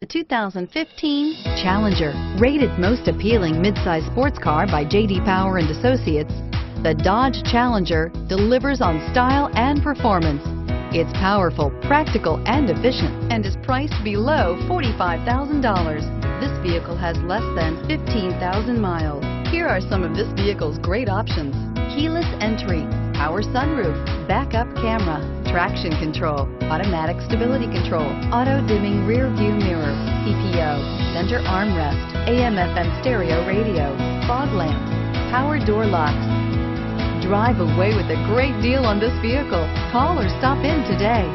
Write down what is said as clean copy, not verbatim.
2015 Challenger. Rated most appealing midsize sports car by J.D. Power and Associates, the Dodge Challenger delivers on style and performance. It's powerful, practical, and efficient, and is priced below $45,000. This vehicle has less than 15,000 miles. Here are some of this vehicle's great options: keyless entry, power sunroof, backup camera, traction control, automatic stability control, auto-dimming rear view mirror, PPO, center armrest, AM/FM stereo radio, fog lamps, power door locks. Drive away with a great deal on this vehicle. Call or stop in today.